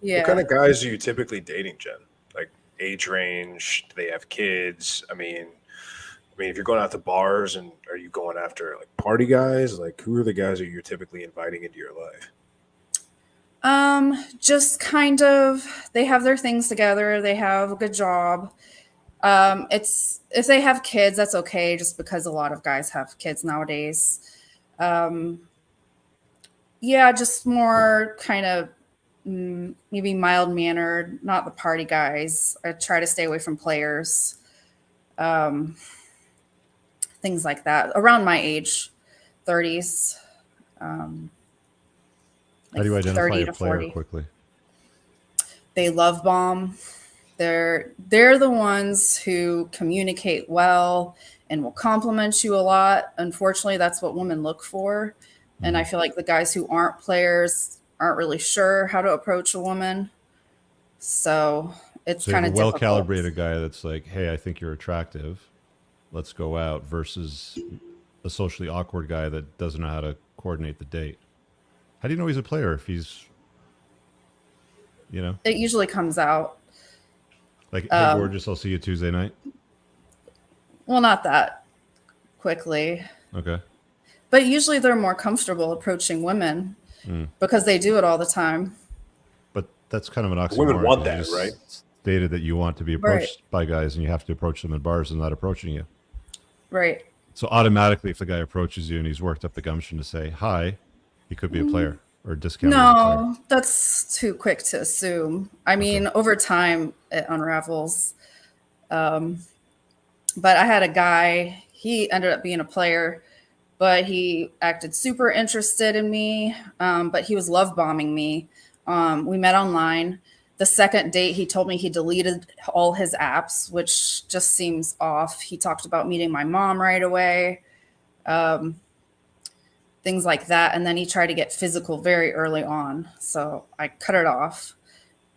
What kind Yeah. of guys are you typically dating, Jen? Like age range? Do they have kids? I mean, if you're going out to bars, and are you going after like party guys? Like, who are the guys that you're typically inviting into your life? Just kind of, they have their things together. They have a good job. It's if they have kids, that's okay, just because a lot of guys have kids nowadays. Um, yeah, just more kind of maybe mild mannered, not the party guys. I try to stay away from players, um, things like that. Around my age, 30s, um, How like do you identify 30 a to player 40. quickly? They love bomb. They're the ones who communicate well and will compliment you a lot. Unfortunately, that's what women look for. And I Mm. feel like the guys who aren't players aren't really sure how to approach a woman. So it's So you have kind a of difficult. well-calibrated guy that's like, "Hey, I think you're attractive. Let's go out," versus a socially awkward guy that doesn't know how to coordinate the date. How do you know he's a player if he's, you know, It usually comes out. like, "Hey, Um, gorgeous, I'll see you Tuesday night." well, not that quickly, Okay. but usually they're more comfortable approaching women Mm. because they do it all the time. But that's kind of an Women oxymoron want because you that, right? just stated that you want to be Right, approached by guys and you have to approach them in bars and not approaching you. right. So automatically, if the guy approaches you and he's worked up the gumption to say hi, he could be a player or discounted as a player. No, that's too quick to assume. I Okay. mean, over time, it unravels. Um, but I had a guy, he ended up being a player, but he acted super interested in me. But he was love bombing me. We met online. The second date, he told me he deleted all his apps, which just seems off. He talked about meeting my mom right away, um, things like that. And then he tried to get physical very early on. So I cut it off.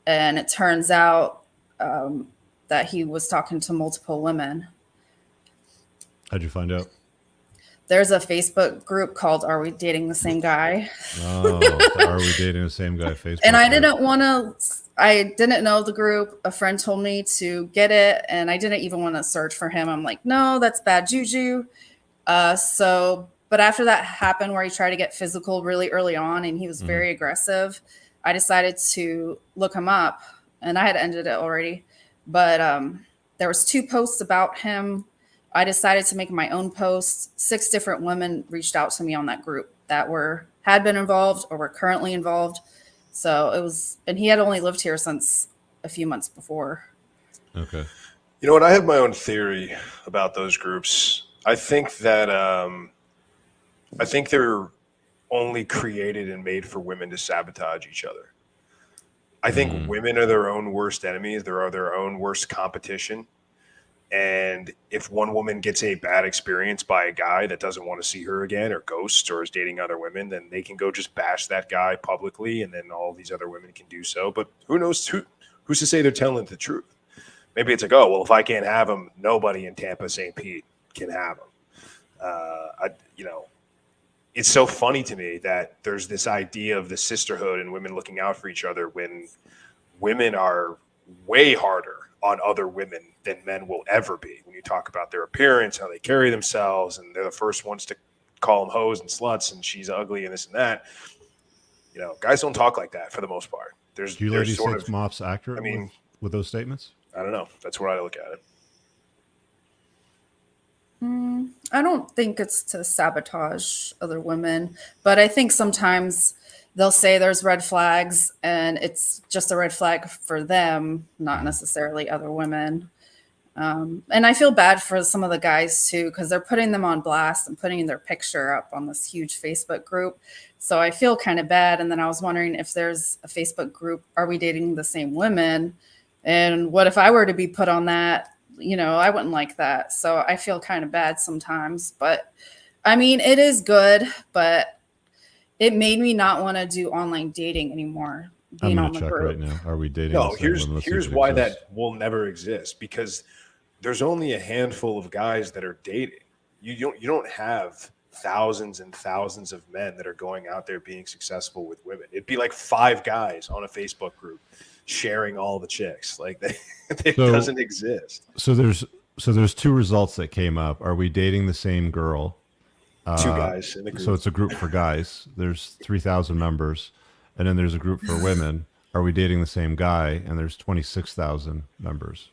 And it turns out um, that he was talking to multiple women. How'd you find out? There's a Facebook group called Are We Dating the Same Guy? Oh, the Are We Dating the Same Guy And Facebook I group. didn't want to, I didn't know the group. A friend told me to get it, and I didn't even want to search for him. I'm like, no, that's bad juju. But after that happened, where he tried to get physical really early on and he was Hmm. very aggressive, I decided to look him up, and I had ended it already. But there was two posts about him. I decided to make my own post. 6 different women reached out to me on that group that had been involved or were currently involved. So it was, and he had only lived here since a few months before. Okay. You know what? I have my own theory about those groups. I think they're only created and made for women to sabotage each other. I think Mm. women are their own worst enemies. They are their own worst competition. And if one woman gets a bad experience by a guy that doesn't want to see her again or ghosts or is dating other women, then they can go just bash that guy publicly, and then all these other women can do so. But who knows? Who's to say they're telling the truth? Maybe it's like, oh, well, if I can't have him, nobody in Tampa St. Pete can have him. You know, it's so funny to me that there's this idea of the sisterhood and women looking out for each other when women are way harder on other women than men will ever be. When you talk about their appearance, how they carry themselves, and they're the first ones to call them hoes and sluts and she's ugly and this and that. You know, guys don't talk like that for the most part. Do you There's ladies sort think of, Moff's accurate I mean, with those statements? I don't know. That's where I look at it. I don't think it's to sabotage other women, but I think sometimes they'll say there's red flags and it's just a red flag for them, not necessarily other women. And I feel bad for some of the guys too, because they're putting them on blast and putting their picture up on this huge Facebook group. So I feel kind of bad. And then I was wondering if there's a Facebook group, Are We Dating the Same Women? And what if I were to be put on that? You know, I wouldn't like that. So I feel kind of bad sometimes. But I mean, it is good, but it made me not want to do online dating anymore, I'm being going on to the check right group. now. Are we dating No, the same women? Let's see if here's it why exists. that will never exist, because there's only a handful of guys that are dating. You don't have thousands and thousands of men that are going out there being successful with women. It'd be like 5 guys on a Facebook group sharing all the chicks. Like it doesn't exist. So there's 2 results that came up. Are we dating the same girl? 2 guys in the group. So it's a group for guys. There's 3,000 members. And then there's a group for women. Are we dating the same guy? And there's 26,000 members.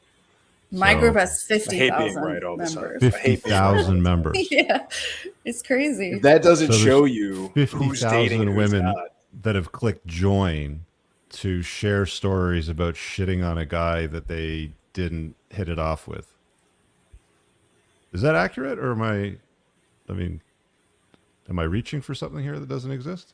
My group has 50,000 right all members. the time. 50,000 members. Yeah, it's crazy. If that doesn't show you 50,000 women that have clicked join to share stories about shitting on a guy that they didn't hit it off with. Is that accurate, or am I reaching for something here that doesn't exist?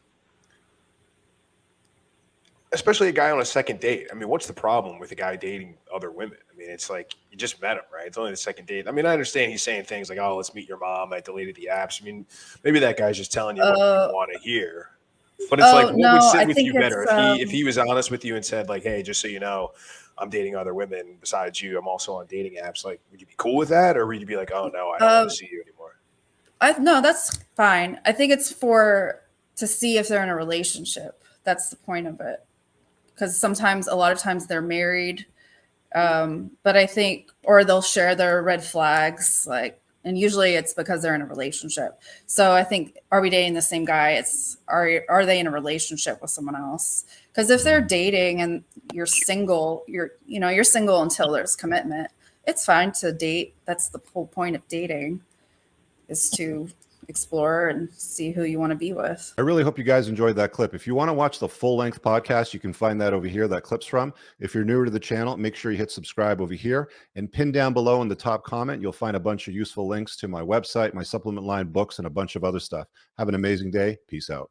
Especially a guy on a second date. I mean, what's the problem with a guy dating other women? I mean, it's like you just met him, right? It's only the second date. I mean, I understand he's saying things like, "Oh, let's meet your mom. I deleted the apps." I mean, maybe that guy's just telling you what you want to hear. But it's like, what would sit with you better if he was honest with you and said, like, "Hey, just so you know, I'm dating other women besides you. I'm also on dating apps." Like, would you be cool with that, or would you be like, "Oh no, I don't want to see you anymore"? No, that's fine. I think it's to see if they're in a relationship. That's the point of it. Because a lot of times they're married, but I think, or they'll share their red flags, and usually it's because they're in a relationship. So I think, are we dating the same guy? Are they in a relationship with someone else? Because if they're dating and you're single, you're single until there's commitment. It's fine to date. That's the whole point of dating, is to explore and see who you want to be with. I really hope you guys enjoyed that clip. If you want to watch the full-length podcast, you can find that over here, that clip's from. If you're newer to the channel, make sure you hit subscribe over here, and pin down below in the top comment, you'll find a bunch of useful links to my website, my supplement line, books, and a bunch of other stuff. Have an amazing day. Peace out.